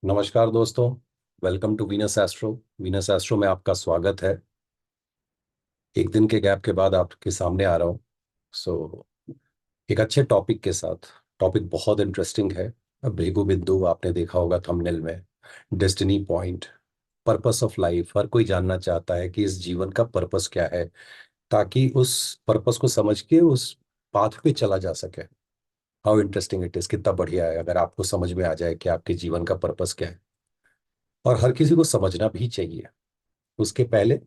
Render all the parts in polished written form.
नमस्कार दोस्तों। Welcome to Venus Astro. Venus Astro में आपका स्वागत है। एक दिन के गैप के बाद आपके सामने आ रहा हूँ। सो एक अच्छे टॉपिक के साथ। टॉपिक बहुत इंटरेस्टिंग है। अब भृगु बिंदु आपने देखा होगा थंबनेल में। Destiny point, purpose of life. हर कोई जानना चाहता है कि इस जीवन का पर्पस क्या है, ताकि उस पर्पस को समझ के उस पाथ पे चला जा सके। हाउ इंटरेस्टिंग इट इज, कितना बढ़िया है अगर आपको समझ में आ जाए कि आपके जीवन का पर्पस क्या है। और हर किसी को समझना भी चाहिए। उसके पहले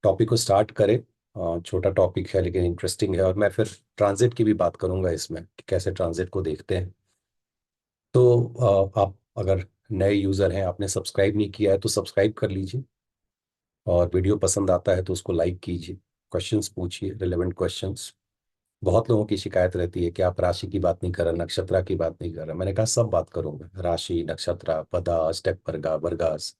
टॉपिक को स्टार्ट करें। छोटा टॉपिक है लेकिन इंटरेस्टिंग है, और मैं फिर ट्रांजिट की भी बात करूंगा इसमें कि कैसे ट्रांजिट को देखते हैं। तो आप अगर नए यूज़र हैं, आपने सब्सक्राइब नहीं किया है तो सब्सक्राइब कर लीजिए। और वीडियो पसंद आता है तो उसको लाइक कीजिए। क्वेश्चंस पूछिए, रिलेवेंट क्वेश्चंस। बहुत लोगों की शिकायत रहती है कि आप राशि की बात नहीं कर रहे, नक्षत्र की बात नहीं कर रहे। मैंने कहा सब बात करूंगा, राशि, नक्षत्र, पदा, स्टेप वर्गा, वर्गास।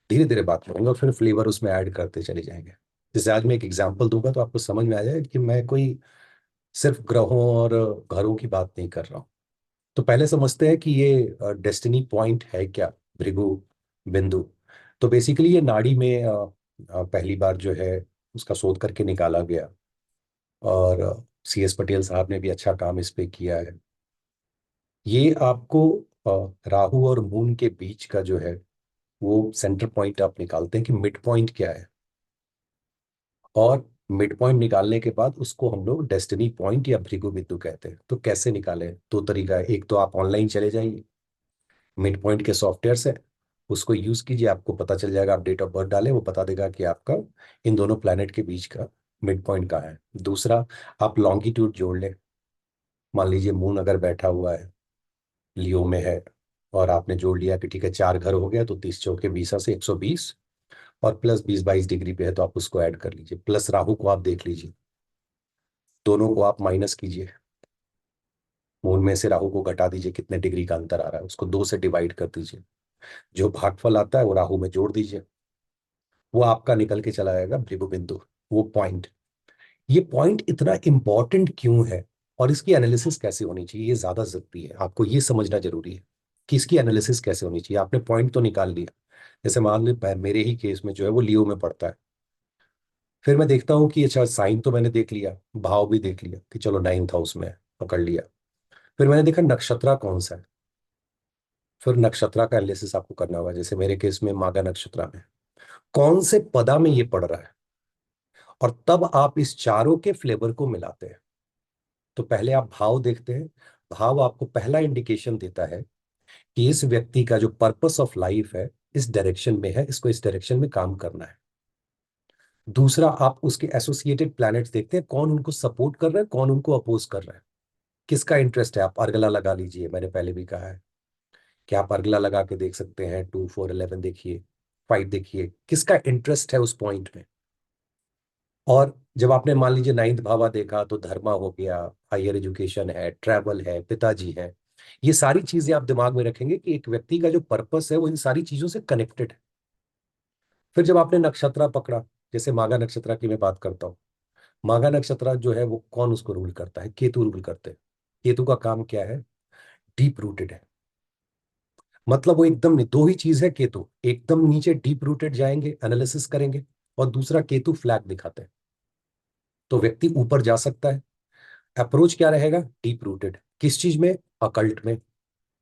धीरे धीरे बात करूंगा, फिर फ्लेवर उसमें ऐड करते चले जाएंगे। जैसे आज मैं एक एग्जांपल दूंगा तो आपको समझ में आ जाएगा कि मैं कोई सिर्फ ग्रहों और घरों की बात नहीं कर रहा हूँ। तो पहले समझते हैं कि ये डेस्टिनी पॉइंट है क्या, भृगु बिंदु। तो बेसिकली ये नाड़ी में पहली बार जो है उसका शोध करके निकाला गया। और CS पटेल साहब ने भी अच्छा काम इस पे किया है। ये आपको राहु और मून के बीच का जो है वो सेंटर पॉइंट आप निकालते हैं कि मिड पॉइंट क्या है। और मिड पॉइंट निकालने के बाद उसको हम लोग डेस्टिनी पॉइंट या भृगु बिंदु कहते हैं। तो कैसे निकालें? दो तरीका है। एक तो आप ऑनलाइन चले जाइए, मिड पॉइंट के सॉफ्टवेयर से उसको यूज कीजिए, आपको पता चल जाएगा। आप डेट ऑफ बर्थ डालें, वो बता देगा कि आपका इन दोनों प्लैनेट के बीच का मिड पॉइंट कहाँ है। दूसरा, आप लॉन्गिट्यूड जोड़ लें। मान लीजिए मून अगर बैठा हुआ है, लियो में है, और आपने जोड़ लिया कि ठीक है 4 घर हो गया, तो 30 चौके 20 से 120। और प्लस 20-22 डिग्री पे है तो आप उसको ऐड कर लीजिए। प्लस राहु को आप देख लीजिए, दोनों को आप माइनस कीजिए। मून में से राहु को घटा दीजिए, कितने डिग्री का अंतर आ रहा है उसको 2 से डिवाइड कर दीजिए। जो भागफल आता है वो राहु में जोड़ दीजिए। वो आपका निकल के चला जाएगा भृगु बिंदु, वो पॉइंट। ये पॉइंट इतना इंपॉर्टेंट क्यों है और इसकी एनालिसिस कैसे होनी चाहिए, ये ज्यादा जरूरी है। आपको ये समझना जरूरी है कि इसकी एनालिसिस कैसे होनी चाहिए। आपने पॉइंट तो निकाल लिया। जैसे मान ली मेरे ही केस में जो है वो लियो में पड़ता है। फिर मैं देखता हूँ कि अच्छा साइन तो मैंने देख लिया, भाव भी देख लिया कि चलो 9th हाउस में है, पकड़ लिया। फिर मैंने देखा नक्षत्र कौन सा है। फिर नक्षत्र का एनालिसिस आपको करना होगा। जैसे मेरे केस में मागा नक्षत्र में कौन से पदा में ये पड़ रहा है। और तब आप इस चारों के फ्लेवर को मिलाते हैं। तो पहले आप भाव देखते हैं। भाव आपको पहला इंडिकेशन देता है कि इस व्यक्ति का जो पर्पस ऑफ लाइफ है इस डायरेक्शन में है, इसको इस डायरेक्शन में काम करना है। दूसरा, आप उसके एसोसिएटेड प्लैनेट्स देखते हैं, कौन उनको सपोर्ट कर रहा है, कौन उनको अपोज कर रहा है, किसका इंटरेस्ट है। आप अर्गला लगा लीजिए, मैंने पहले भी कहा है कि आप अर्गला लगा के देख सकते हैं। 2 4 11 देखिए, 5 देखिए, किसका इंटरेस्ट है उस पॉइंट में। और जब आपने मान लीजिए 9th भावा देखा तो धर्मा हो गया, हायर एजुकेशन है, ट्रैवल है, पिताजी है। ये सारी चीजें आप दिमाग में रखेंगे कि एक व्यक्ति का जो पर्पस है वो इन सारी चीजों से कनेक्टेड है। फिर जब आपने नक्षत्र पकड़ा, जैसे माघा नक्षत्र की मैं बात करता हूँ। माघा नक्षत्र जो है वो कौन उसको रूल करता है? केतु रूल करते हैं। केतु का काम क्या है? डीप रूटेड है। मतलब वो एकदम नहीं, दो ही चीज है। केतु एकदम नीचे डीप रूटेड जाएंगे, एनालिसिस करेंगे। और दूसरा, केतु फ्लैग दिखाते हैं। तो व्यक्ति ऊपर जा सकता है। अप्रोच क्या रहेगा? Deep rooted. किस चीज में? अकल्ट में।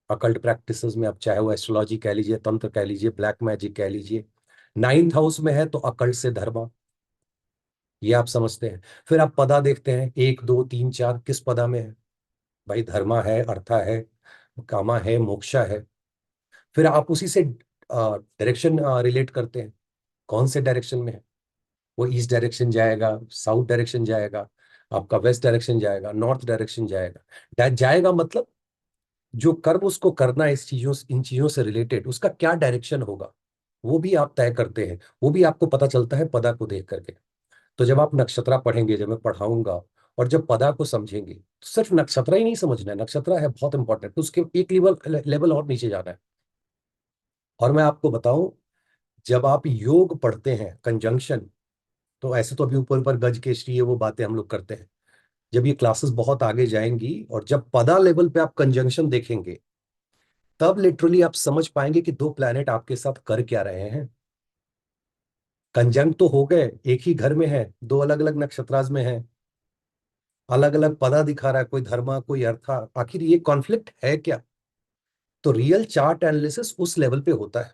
अकल्ट प्रैक्टिसेस में, आप चाहे वो एस्ट्रोलॉजी कह लीजिए, तंत्र कह लीजिए, ब्लैक मैजिक कह लीजिए। 9th हाउस में है तो अकल्ट से धर्मा, ये आप समझते हैं। फिर आप पदा देखते हैं, 1 2 3 4 किस पदा में है। भाई धर्मा है, अर्था है, कामा है, मोक्षा है। फिर आप उसी से डायरेक्शन रिलेट करते हैं, कौन से डायरेक्शन में है। वो ईस्ट डायरेक्शन जाएगा, साउथ डायरेक्शन जाएगा, आपका वेस्ट डायरेक्शन जाएगा, नॉर्थ डायरेक्शन जाएगा। जाएगा मतलब जो कर्म उसको करना है, इस चीजों इन चीजों से रिलेटेड उसका क्या डायरेक्शन होगा, वो भी आप तय करते हैं। वो भी आपको पता चलता है पदा को देख करके। तो जब आप नक्षत्र पढ़ेंगे, जब मैं पढ़ाऊंगा, और जब पदा को समझेंगे, तो सिर्फ नक्षत्र ही नहीं समझना है। नक्षत्र है बहुत इंपॉर्टेंट, तो उसके एक लेवल लेवल और नीचे जाना है। और मैं आपको बताऊं, जब आप योग पढ़ते हैं कंजंक्शन, तो ऐसे तो अभी ऊपर ऊपर गज केसरी है वो बातें हम लोग करते हैं। जब ये क्लासेस बहुत आगे जाएंगी और जब पदा लेवल पे आप कंजंक्शन देखेंगे, तब लिटरली आप समझ पाएंगे कि दो प्लैनेट आपके साथ कर क्या रहे हैं। कंजंक्ट तो हो गए, एक ही घर में है, दो अलग अलग नक्षत्राज में है, अलग अलग पदा दिखा रहा है, कोई धर्मा कोई अर्था, आखिर ये कॉन्फ्लिक्ट है क्या? तो रियल चार्ट एनालिसिस उस लेवल पे होता है।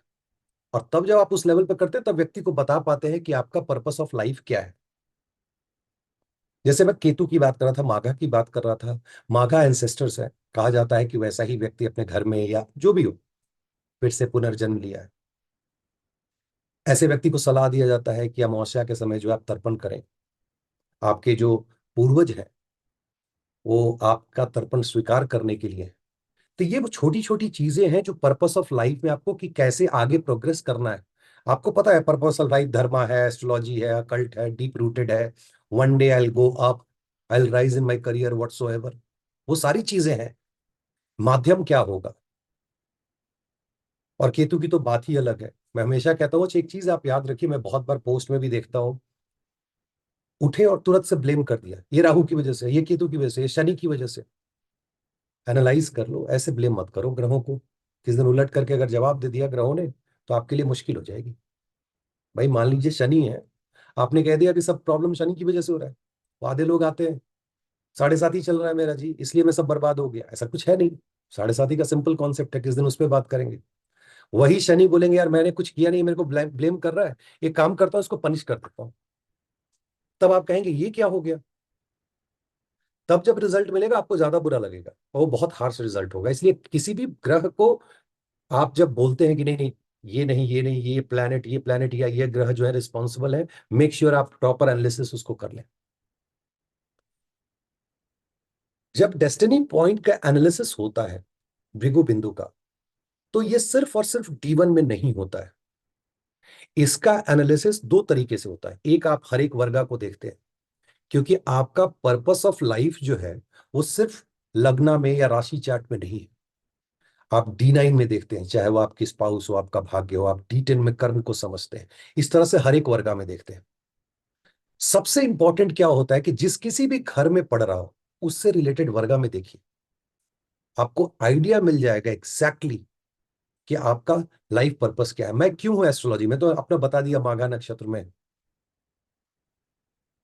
और तब जब आप उस लेवल पे करते हैं तब व्यक्ति को बता पाते हैं कि आपका पर्पस ऑफ लाइफ क्या है। जैसे मैं केतु की बात कर रहा था, माघा की बात कर रहा था, माघा एंसेस्टर्स है, कहा जाता है कि वैसा ही व्यक्ति अपने घर में या जो भी हो फिर से पुनर्जन्म लिया है। ऐसे व्यक्ति को सलाह दिया जाता है कि अमावस्या के समय जो आप तर्पण करें, आपके जो पूर्वज हैं वो आपका तर्पण स्वीकार करने के लिए। तो ये वो छोटी छोटी चीजें हैं जो पर्पस ऑफ लाइफ में आपको कि कैसे आगे प्रोग्रेस करना है। आपको पता है पर्पस ऑफ लाइफ धर्मा है, एस्ट्रोलॉजी है, अकल्ट है, डीप रूटेड है, one day I go up, I rise in my career whatsoever, वो सारी चीजें हैं। माध्यम क्या होगा? और केतु की तो बात ही अलग है। मैं हमेशा कहता हूँ एक चीज आप याद रखिए, मैं बहुत बार पोस्ट में भी देखता हूँ, उठे और तुरंत से ब्लेम कर दिया, ये राहु की वजह से, ये केतु की वजह से, ये शनि की वजह से। एनालाइज कर लो, ऐसे ब्लेम मत करो ग्रहों को। किस दिन उलट करके अगर जवाब दे दिया ग्रहों ने तो आपके लिए मुश्किल हो जाएगी। भाई मान लीजिए शनि है, आपने कह दिया कि सब प्रॉब्लम शनि की वजह से हो रहा है, तो आधे लोग आते हैं, 7.5 ही चल रहा है मेरा जी इसलिए मैं सब बर्बाद हो गया, ऐसा कुछ है नहीं। 7.5 का सिंपल कॉन्सेप्ट है, किस दिन उस पर बात करेंगे। वही शनि बोलेंगे यार मैंने कुछ किया नहीं, मेरे को ब्लेम कर रहा है, एक काम करता हूँ उसको पनिश कर देता हूँ। तब आप कहेंगे ये क्या हो गया। तब जब रिजल्ट मिलेगा आपको ज्यादा बुरा लगेगा और वो बहुत हार्श रिजल्ट होगा। इसलिए किसी भी ग्रह को आप जब बोलते हैं कि नहीं नहीं, ये नहीं ये नहीं, ये प्लैनेट या ये ग्रह जो है रिस्पॉन्सिबल है, मेक श्योर आप प्रॉपर एनालिसिस उसको कर लें। जब डेस्टिनी पॉइंट का एनालिसिस होता है भृगु बिंदु का, तो ये सिर्फ और सिर्फ D1 में नहीं होता है। इसका एनालिसिस दो तरीके से होता है। एक, आप हर एक वर्गा को देखते हैं, क्योंकि आपका पर्पस ऑफ लाइफ जो है वो सिर्फ लग्ना में या राशि चार्ट में नहीं है। आप D9 में देखते हैं, चाहे वो आपकी स्पाउस हो, आपका भाग्य हो, आप D10 में कर्म को समझते हैं। इस तरह से हर एक वर्गा में देखते हैं। सबसे इंपॉर्टेंट क्या होता है कि जिस किसी भी घर में पड़ रहा हो उससे रिलेटेड वर्गा में देखिए, आपको आइडिया मिल जाएगा एग्जैक्टली कि आपका लाइफ पर्पस क्या है। मैं क्यों हूं एस्ट्रोलॉजी में, तो अपना बता दिया, माघा नक्षत्र में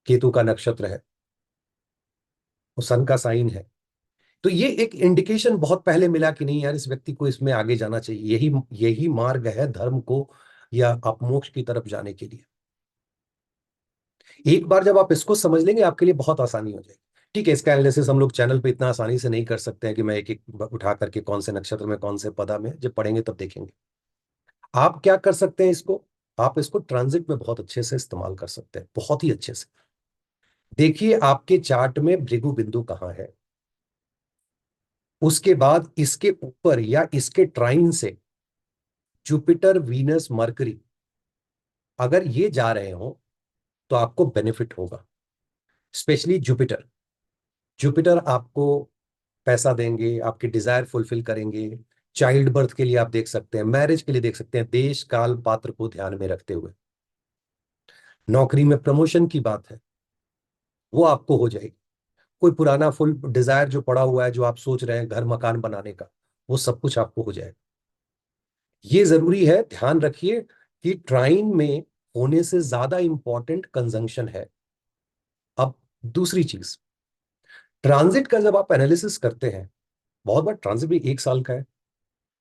केतु का नक्षत्र है, वो सन का साइन है। तो ये एक इंडिकेशन बहुत पहले मिला कि नहीं यार इस व्यक्ति को इसमें आगे जाना चाहिए, यही यही मार्ग है धर्म को या आप मोक्ष की तरफ जाने के लिए। एक बार जब आप इसको समझ लेंगे आपके लिए बहुत आसानी हो जाएगी। ठीक है, इसका एनालिसिस हम लोग चैनल पे इतना आसानी से नहीं कर सकते हैं कि मैं एक एक उठा करके कौन से नक्षत्र में कौन से पदा में, जब पढ़ेंगे तब देखेंगे। आप क्या कर सकते हैं इसको, आप इसको ट्रांजिट में बहुत अच्छे से इस्तेमाल कर सकते हैं, बहुत ही अच्छे से। देखिए आपके चार्ट में भृगु बिंदु कहाँ है, उसके बाद इसके ऊपर या इसके ट्राइन से जुपिटर, वीनस, मरकरी अगर ये जा रहे हो तो आपको बेनिफिट होगा। स्पेशली जुपिटर, जुपिटर आपको पैसा देंगे, आपके डिजायर फुलफिल करेंगे। चाइल्ड बर्थ के लिए आप देख सकते हैं, मैरिज के लिए देख सकते हैं, देश काल पात्र को ध्यान में रखते हुए। नौकरी में प्रमोशन की बात है, वो आपको हो जाएगी। कोई पुराना फुल डिजायर जो पड़ा हुआ है, जो आप सोच रहे हैं घर मकान बनाने का, वो सब कुछ आपको हो जाएगा। ये जरूरी है, ध्यान रखिए कि ट्राइन में होने से ज्यादा इंपॉर्टेंट कंजंक्शन है। अब दूसरी चीज, ट्रांजिट का जब आप एनालिसिस करते हैं, बहुत बार ट्रांजिट भी 1 साल का है,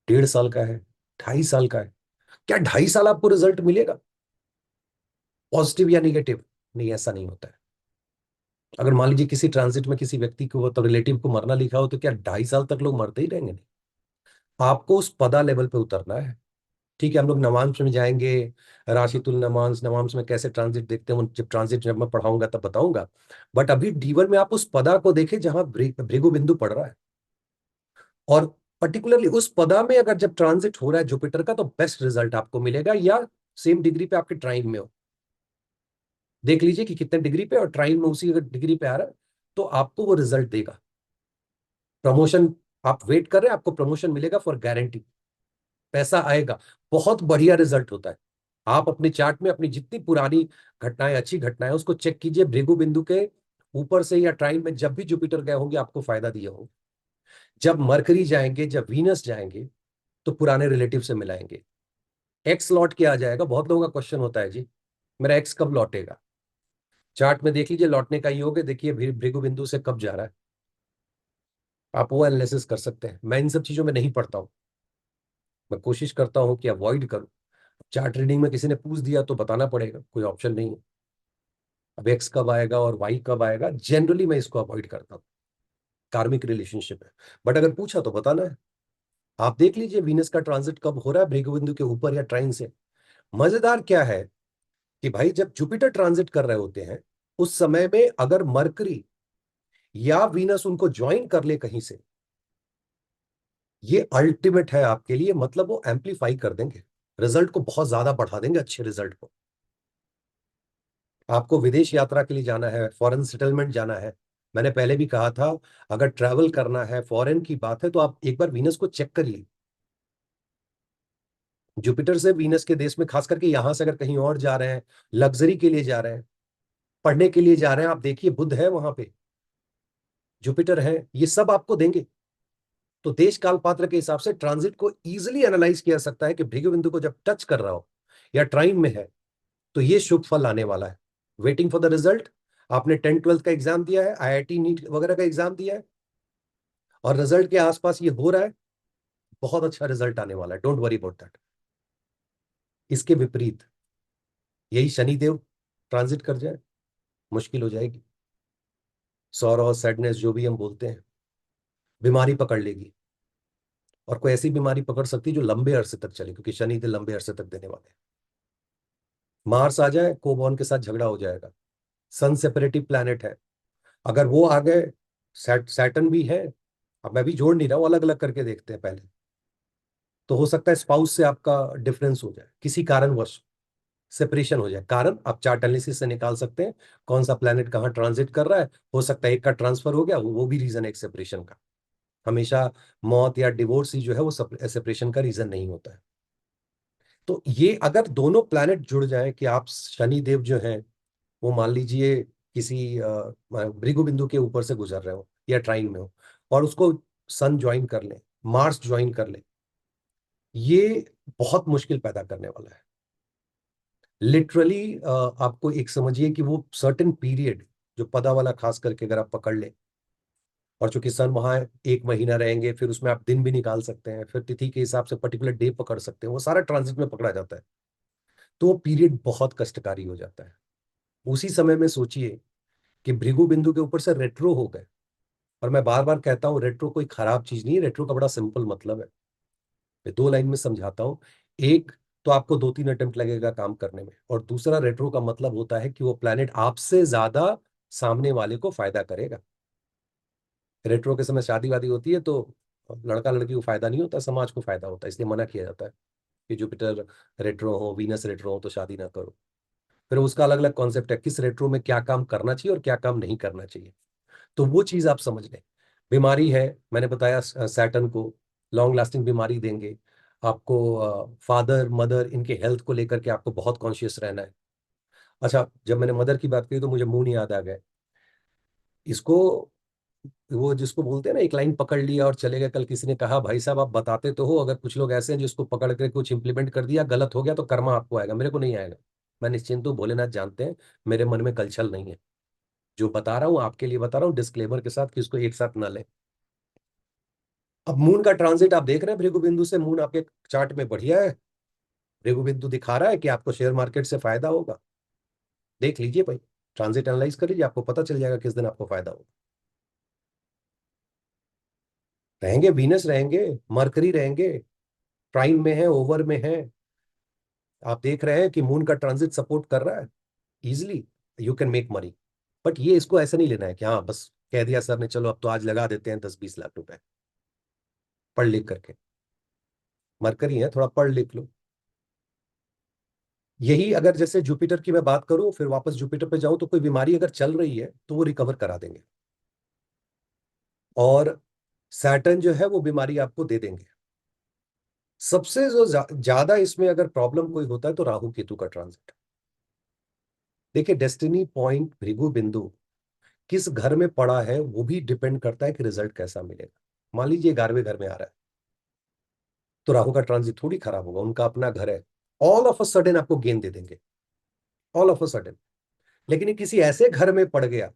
1.5 साल का है, 2.5 साल का है। क्या 2.5 साल आपको रिजल्ट मिलेगा पॉजिटिव या निगेटिव? नहीं, ऐसा नहीं होता है। अगर मान लीजिए किसी ट्रांजिट में किसी व्यक्ति को तो रिलेटिव को मरना लिखा हो, तो क्या 2.5 साल तक लोग मरते ही रहेंगे? नहीं, आपको उस पदा लेवल पे उतरना है। ठीक है, हम लोग नवांश में जाएंगे, राशि तुल नवांश, नवांश में कैसे ट्रांजिट देखते हैं, जब ट्रांजिट जब मैं पढ़ाऊंगा तब बताऊंगा। बट अभी D1 में आप उस पदा को देखें जहां भृगु बिंदु पड़ रहा है, और पर्टिकुलरली उस पदा में अगर जब ट्रांजिट हो रहा है जुपिटर का, तो बेस्ट रिजल्ट आपको मिलेगा, या सेम डिग्री पे आपके ट्राइन में हो। देख लीजिए कि कितने डिग्री पे, और ट्राइन में उसी अगर डिग्री पे आ रहा है तो आपको वो रिजल्ट देगा। प्रमोशन, आप वेट कर रहे हैं, आपको प्रमोशन मिलेगा फॉर गारंटी, पैसा आएगा, बहुत बढ़िया रिजल्ट होता है। आप अपने चार्ट में अपनी जितनी पुरानी घटनाएं, अच्छी घटनाएं, उसको चेक कीजिए, भृगु बिंदु के ऊपर से या ट्राइन में जब भी जुपिटर गए होंगे आपको फायदा दिया होगा। जब मरकरी जाएंगे, जब वीनस जाएंगे, तो पुराने रिलेटिव से मिलाएंगे। एक्स लौट के आ जाएगा। बहुत लोगों का क्वेश्चन होता है जी मेरा एक्स कब लौटेगा। चार्ट में देख लीजिए लौटने का योग है, देखिए भृगु बिंदु से कब जा रहा है, आप वो एनालिसिस कर सकते हैं। मैं इन सब चीजों में नहीं पढ़ता हूँ, मैं कोशिश करता हूँ कि अवॉइड करूँ। चार्ट रीडिंग में किसी ने पूछ दिया तो बताना पड़ेगा, कोई ऑप्शन नहीं है। अब एक्स कब आएगा और वाई कब आएगा, जनरली मैं इसको अवॉइड करता हूँ, कार्मिक रिलेशनशिप है। बट अगर पूछा तो बताना है। आप देख लीजिए वीनस का ट्रांजिट कब हो रहा है, भृगु बिंदु के ऊपर या ट्राइन से। मजेदार क्या है कि भाई जब जुपिटर ट्रांजिट कर रहे होते हैं उस समय में अगर मरकरी या वीनस उनको ज्वाइन कर ले कहीं से, ये अल्टीमेट है आपके लिए। मतलब वो एम्पलीफाई कर देंगे, रिजल्ट को बहुत ज्यादा बढ़ा देंगे, अच्छे रिजल्ट को। आपको विदेश यात्रा के लिए जाना है, फॉरेन सेटलमेंट जाना है, मैंने पहले भी कहा था अगर ट्रैवल करना है, फॉरेन की बात है, तो आप एक बार वीनस को चेक करिए। जुपिटर से वीनस के देश में, खास करके यहां से अगर कहीं और जा रहे हैं, लग्जरी के लिए जा रहे हैं, पढ़ने के लिए जा रहे हैं, आप देखिए बुध है वहां पे, जुपिटर है, ये सब आपको देंगे। तो देश काल पात्र के हिसाब से ट्रांजिट को इजीली एनालाइज किया सकता है कि भृगु बिंदु को जब टच कर रहा हो या ट्राइन में है तो ये शुभ फल आने वाला है। Waiting for the result. आपने 10th 12th का एग्जाम दिया है, आईआईटी नीट वगैरह का एग्जाम दिया है, और रिजल्ट के आसपास ये हो रहा है, बहुत अच्छा रिजल्ट आने वाला है, डोंट वरी अबाउट दैट। इसके विपरीत यही शनिदेव ट्रांजिट कर जाए, मुश्किल हो जाएगी। सौरव सैडनेस जो भी हम बोलते हैं, बीमारी पकड़ लेगी। और कोई ऐसी बीमारी पकड़ सकती है जो लंबे अरसे तक चले, क्योंकि शनिदेव लंबे अरसे तक देने वाले हैं। मार्स आ जाए, कोबॉन के साथ झगड़ा हो जाएगा। सन सेपरेटिव प्लैनेट है, अगर वो आ गए, सैटर्न भी है। अब मैं भी जोड़ नहीं रहा हूं, अलग अलग करके देखते हैं पहले। तो हो सकता है स्पाउस से आपका डिफरेंस हो जाए, किसी कारणवश सेपरेशन हो जाए। कारण आप चार्ट एनालिसिस से निकाल सकते हैं कौन सा प्लैनेट कहाँ ट्रांजिट कर रहा है। हो सकता है एक का ट्रांसफर हो गया, वो भी रीजन है एक सेपरेशन का। हमेशा मौत या डिवोर्स ही जो है वो सेपरेशन का रीजन नहीं होता है। तो ये अगर दोनों प्लैनेट जुड़ जाए कि आप शनि देव जो हैं वो मान लीजिए किसी भृगु बिंदु के ऊपर से गुजर रहे हो या ट्राइन में हो, और उसको सन ज्वाइन कर ले, मार्स ज्वाइन कर ले, ये बहुत मुश्किल पैदा करने वाला है। लिटरली आपको एक समझिए कि वो सर्टेन पीरियड जो पदा वाला खास करके अगर आप पकड़ ले, और चूंकि सन वहां 1 महीना रहेंगे, फिर उसमें आप दिन भी निकाल सकते हैं, फिर तिथि के हिसाब से पर्टिकुलर डे पकड़ सकते हैं, वो सारा ट्रांजिट में पकड़ा जाता है। तो वो पीरियड बहुत कष्टकारी हो जाता है। उसी समय में सोचिए कि भृगु बिंदु के ऊपर से रेट्रो हो गए। और मैं बार बार कहता हूं रेट्रो कोई खराब चीज नहीं है, रेट्रो का बड़ा सिंपल मतलब है, मैं 2 लाइन में समझाता हूं। एक, तो आपको 2 3 अटेम्प्ट लगेगा काम करने में, और दूसरा रेट्रो का मतलब होता है कि वो प्लैनेट आपसे ज्यादा सामने वाले को फायदा करेगा। रेट्रो के समय शादी वादी होती है तो लड़का लड़की को फायदा नहीं होता, समाज को फायदा होता है, इसलिए मना किया जाता है कि जुपिटर रेट्रो हो, वीनस रेट्रो हो तो शादी ना करो। फिर उसका अलग अलग कॉन्सेप्ट है, किस रेट्रो में क्या काम करना चाहिए और क्या काम नहीं करना चाहिए। तो वो चीज आप समझ लें। बीमारी है, मैंने बताया सैटर्न को लॉन्ग लास्टिंग बीमारी देंगे आपको। फादर मदर इनके हेल्थ को लेकर के आपको बहुत कॉन्शियस रहना है। अच्छा, जब मैंने मदर की बात की तो मुझे मून याद आ गए। इसको, वो जिसको बोलते हैं ना एक लाइन पकड़ लिया और चले गए, कल किसी ने कहा भाई साहब आप बताते तो हो, अगर कुछ लोग ऐसे हैं जिसको पकड़ के कुछ इंप्लीमेंट कर दिया, गलत हो गया तो कर्मा आपको आएगा, मेरे को नहीं आएगा। मैं निश्चिंत हूँ, भोलेनाथ जानते हैं, मेरे मन में कलछल नहीं है। जो बता रहा हूँ आपके लिए बता रहा हूँ डिस्क्लेमर के साथ कि इसको एक साथ ना ले। अब मून का ट्रांजिट आप देख रहे हैं, भृगु बिंदु से मून आपके चार्ट में बढ़िया है। भृगु बिंदु दिखा रहा है कि आपको शेयर मार्केट से फायदा होगा। देख लीजिए भाई, ट्रांजिट एनालाइज कर लीजिए, आपको पता चल जाएगा किस दिन आपको फायदा होगा। रहेंगे वीनस, रहेंगे मरकरी, रहेंगे ट्राइन में है, ओवर में है। आप देख रहे हैं कि मून का ट्रांजिट सपोर्ट कर रहा है, easily you can make money. But ये इसको ऐसा नहीं लेना है कि हाँ बस कह दिया सर ने, चलो अब तो आज लगा देते हैं 10 20 लाख रुपए, पढ़ लिख करके। मरकरी है, थोड़ा पढ़ लिख लो। यही अगर जैसे जुपिटर की मैं बात करूं, फिर वापस जुपिटर पे जाऊं, तो कोई बीमारी अगर चल रही है तो वो रिकवर करा देंगे। और सैटर्न जो है वो बीमारी आपको दे देंगे। सबसे जो ज्यादा इसमें अगर प्रॉब्लम कोई होता है तो राहु केतु का ट्रांजिट। देखिए डेस्टिनी पॉइंट भृगु बिंदु किस घर में पड़ा है वो भी डिपेंड करता है कि रिजल्ट कैसा मिलेगा। मान लीजिए 11वें घर में आ रहा है, तो राहु का ट्रांजिट थोड़ी खराब होगा, उनका अपना घर है। ऑल ऑफ अ सडन आपको गेन दे देंगे, ऑल ऑफ अ सडन। लेकिन ये किसी ऐसे घर में पड़ गया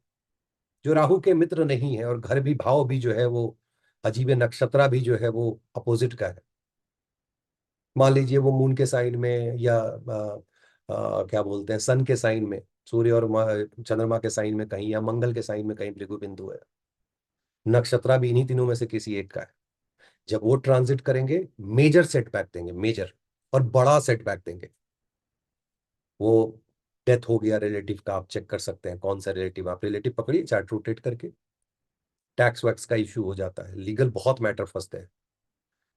जो राहु के मित्र नहीं है, और घर भी, भाव भी जो है वो अजीब, नक्षत्रा भी जो है वो अपोजिट का है। मान लीजिए वो मून के साइन में, या क्या बोलते हैं, सन के साइन में, सूर्य और चंद्रमा के साइन में कहीं, या मंगल के साइन में कहीं भृगु बिंदु है। नक्षत्रा भी इन्हीं तीनों में से किसी एक का है। जब वो ट्रांजिट करेंगे, मेजर सेटबैक देंगे, मेजर और बड़ा सेटबैक देंगे। वो डेथ हो गया रिलेटिव का, आप चेक कर सकते हैं कौन सा रिलेटिव, आप रिलेटिव पकड़िए चार्ट रोटेट करके। टैक्स वैक्स का इश्यू हो जाता है, लीगल बहुत मैटर फंसते हैं।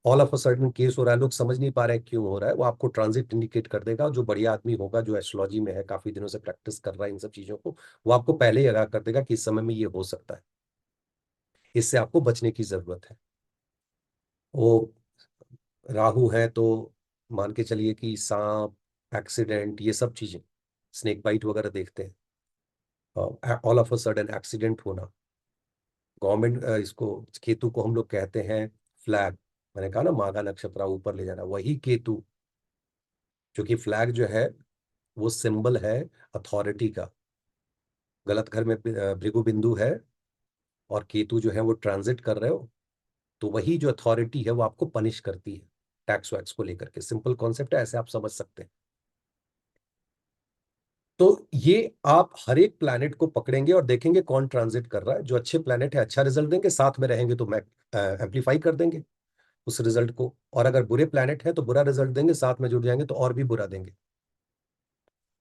All of a sudden case हो रहा है, लोग समझ नहीं पा रहे हैं क्यों हो रहा है, वो आपको ट्रांजिट इंडिकेट कर देगा। जो बढ़िया आदमी होगा, जो एस्ट्रोलॉजी में है, काफी दिनों से प्रैक्टिस कर रहा है इन सब चीजों को, वो आपको पहले ही आगाह कर देगा कि इस समय में ये हो सकता है, इससे आपको बचने की जरूरत है। वो राहु है तो मान के चलिए कि सांप, एक्सीडेंट, ये सब चीजें, स्नेक बाइट वगैरह देखते हैं, all of a sudden accident होना। गवर्नमेंट इसको, केतु को हम लोग कहते हैं फ्लैग। मैंने कहा ना, माघा नक्षत्र ऊपर ले जाना, वही केतु। क्योंकि फ्लैग जो है वो सिंबल है अथॉरिटी का। गलत घर में भृगु बिंदु है और केतु जो है वो ट्रांजिट कर रहे हो, तो वही जो अथॉरिटी है वो आपको पनिश करती है, टैक्स वैक्स को लेकर के। सिंपल कॉन्सेप्ट है, ऐसे आप समझ सकते हैं। तो ये आप हर एक प्लैनेट को पकड़ेंगे और देखेंगे कौन ट्रांजिट कर रहा है। जो अच्छे प्लैनेट है अच्छा रिजल्ट देंगे, साथ में रहेंगे तो मैं एम्पलीफाई कर देंगे उस रिजल्ट को। और अगर बुरे प्लैनेट है तो बुरा रिजल्ट देंगे, साथ में जुड़ जाएंगे तो और भी बुरा देंगे।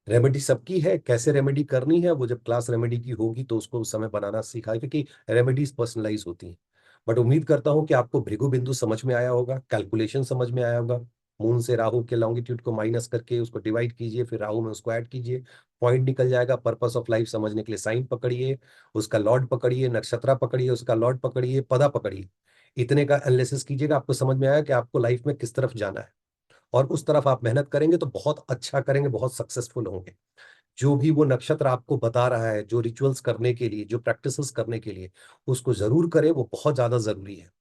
रेमेडी सबकी है, कैसे रेमेडी करनी है वो जब क्लास रेमेडी की होगी तो उसको उस समय बनाना सीखा है, क्योंकि रेमेडीज पर्सनलाइज होती हैं। बट उम्मीद करता हूं कि आपको भृगु बिंदु समझ में आया होगा, कैलकुलेशन समझ में आया होगा। मून से राहु के लॉन्गिट्यूड को माइनस करके उसको डिवाइड कीजिए, फिर राहु में उसको ऐड कीजिए, पॉइंट निकल जाएगा। पर्पस ऑफ लाइफ समझने के लिए साइन पकड़िए, उसका लॉर्ड पकड़िए, नक्षत्रा पकड़िए, उसका लॉर्ड पकड़िए, पदा पकड़िए। इतने का एनालिसिस कीजिएगा, आपको समझ में आया कि आपको लाइफ में किस तरफ जाना है। और उस तरफ आप मेहनत करेंगे तो बहुत अच्छा करेंगे, बहुत सक्सेसफुल होंगे। जो भी वो नक्षत्र आपको बता रहा है, जो रिचुअल्स करने के लिए, जो प्रैक्टिसेस करने के लिए, उसको जरूर करें, वो बहुत ज्यादा जरूरी है।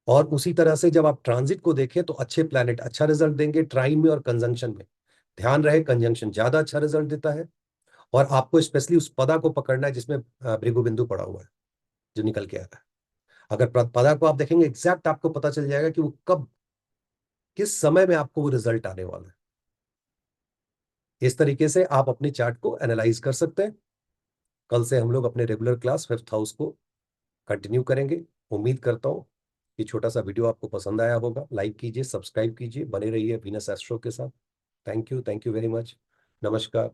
और उसी तरह से जब आप ट्रांजिट को देखें तो अच्छे प्लैनेट अच्छा रिजल्ट देंगे ट्राइन में और कंजंक्शन में। ध्यान रहे, कंजंक्शन ज्यादा अच्छा रिजल्ट देता है। और आपको स्पेशली उस पदा को पकड़ना है जिसमें भृगु बिंदु पड़ा हुआ है, जो निकल के आ रहा है। अगर पदा को आप देखेंगे एग्जैक्ट, आपको पता चल जाएगा कि वो कब, किस समय में आपको वो रिजल्ट आने वाला है। इस तरीके से आप अपने चार्ट को एनालाइज कर सकते हैं। कल से हम लोग अपने रेगुलर क्लास फिफ्थ हाउस को कंटिन्यू करेंगे। उम्मीद करता हूँ कि छोटा सा वीडियो आपको पसंद आया होगा। लाइक कीजिए, सब्सक्राइब कीजिए, बने रहिए वीनस एस्ट्रो के साथ। Thank you very much. नमस्कार।